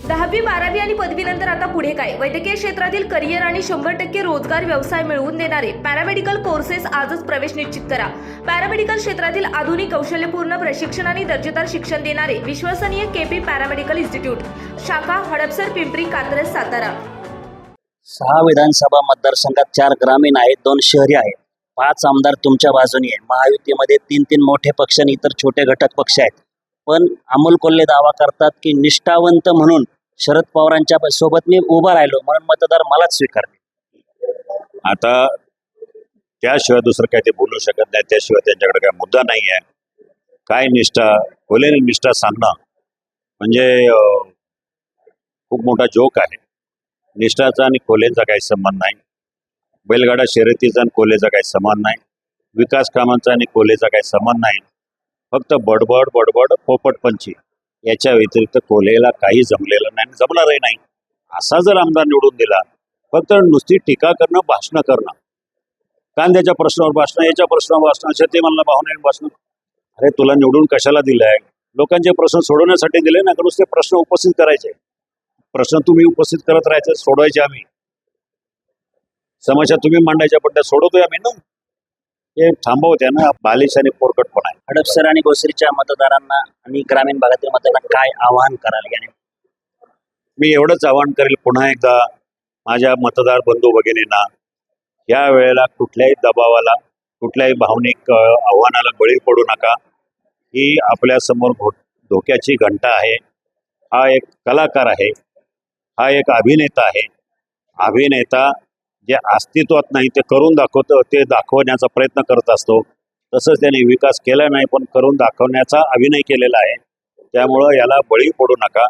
10वी 12वी आणि पदवीनंतर आता पुढे काय? वैद्यकीय क्षेत्रातील करिअर आणि 100% रोजगार व्यवसाय मिळवून देणारे पॅरामेडिकल कोर्सेस आजच प्रवेश निश्चित करा. पॅरामेडिकल क्षेत्रातील आधुनिक कौशल्यपूर्ण प्रशिक्षण आणि दर्जेदार शिक्षण देणारे विश्वसनीय केपी पॅरामेडिकल इन्स्टिट्यूट, शाखा हडपसर, पिंपरी, कात्रज, सातारा. 6 विधानसभा मतदारसंघात 4 ग्रामीण आहेत, 2 शहरी आहेत. 5 आमदार तुमच्या बाजूने आहे. महायुतीमध्ये 3 मोठे पक्ष आणि इतर छोटे घटक पक्ष आहेत. पण अमोल कोल्हे दावा करतात की निष्ठावंत म्हणून शरद पवारांच्या सोबत मी उभा राहिलो म्हणून मतदार मलाच स्वीकारते. आता त्याशिवाय दुसरं काय ते बोलू शकत नाही. त्याशिवाय त्यांच्याकडे काय मुद्दा नाही आहे. काय निष्ठा, कोल्हेने निष्ठा सांगणं म्हणजे खूप मोठा जोक आहे. निष्ठाचा आणि कोल्हेचा काही संबंध नाही. बैलगाडा शर्यतीचा आणि कोल्हेचा काही संबंध नाही. विकास कामांचा आणि कोल्हेचा काही संबंध नाही. फक्त बडबड बडबड पोपटपंची याच्या व्यतिरिक्त कोल्हेला काही जमलेलं नाही, जमणारही नाही. असा जर आमदार निवडून दिला, फक्त नुसती टीका करणं, भाषणं करणं, कांद्याच्या प्रश्नावर भाषणं, याच्या प्रश्नावर भाषणं, शेतीमालाला भाव नाही भाषणं. अरे तुला निवडून कशाला दिलंय? लोकांचे प्रश्न सोडवण्यासाठी दिले ना, का नुसते प्रश्न उपस्थित करायचे? प्रश्न तुम्ही उपस्थित करत राहायचे, सोडवायचे आम्ही. समस्या तुम्ही मांडायच्या, पण त्या सोडवतोय आम्ही ना. हे थांबवत्या ना बालिश आणि पोरकटपणा आहे. हडपसर आणि भोसरीच्या मतदारांना आणि ग्रामीण भागातील मतदारांना काय आवाहन कराल? याने मी एवढंच आवाहन करेल पुन्हा एकदा माझ्या मतदार बंधू भगिनींना, या वेळेला कुठल्याही दबावाला, कुठल्याही भावनिक आव्हानाला बळी पडू नका. ही आपल्यासमोर धोक्याची घंटा आहे. हा एक कलाकार आहे, हा एक अभिनेता आहे. अभिनेता जे अस्तित्वात नाही ते करून दाखवतो, ते दाखवण्याचा प्रयत्न करत असतो. तसंच त्याने विकास केला नाही, पण करून दाखवण्याचा अभिनय केलेला आहे. त्यामुळं याला बळी पडू नका.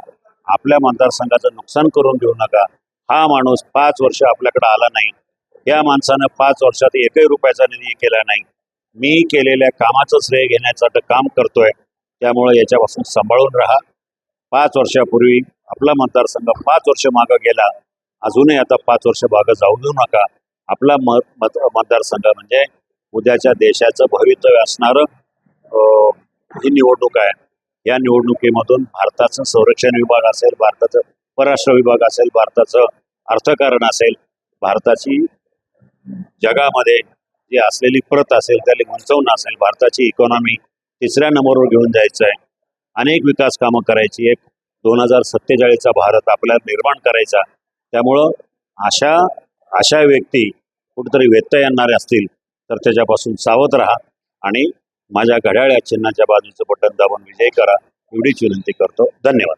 आपल्या मतदारसंघाचं नुकसान करून घेऊ नका. हा माणूस 5 वर्ष आपल्याकडे आला नाही. या माणसानं 5 वर्षात एकही रुपयाचा निधी केला नाही. मी केलेल्या कामाचं श्रेय घेण्याचं काम करतोय. त्यामुळं याच्यापासून सांभाळून राहा. 5 वर्षापूर्वी आपला मतदारसंघ 5 वर्ष मागं गेला. अजूनही आता 5 वर्ष मागं जाऊ देऊ नका. आपला मतदारसंघ म्हणजे उद्याच्या देशाचं भवितव्य असणारं ही निवडणूक आहे. या निवडणुकीमधून भारताचं संरक्षण विभाग असेल, भारताचं परराष्ट्र विभाग असेल, भारताचं अर्थकारण असेल, भारताची जगामध्ये जी असलेली प्रत असेल त्याला गुंतवणूक असेल, भारताची इकॉनॉमी 3ऱ्या नंबरवर घेऊन जायचं आहे. अनेक विकास कामं करायची. एक 2047चा भारत आपल्याला निर्माण करायचा. त्यामुळं अशा व्यक्ती कुठेतरी व्यत्यय आणणारे असतील तर त्याच्यापासून सावध राहा आणि माझ्या घड्याळ या चिन्हाच्या बाजूचं बटन दाबून विजय करा, एवढीच विनंती करतो. धन्यवाद.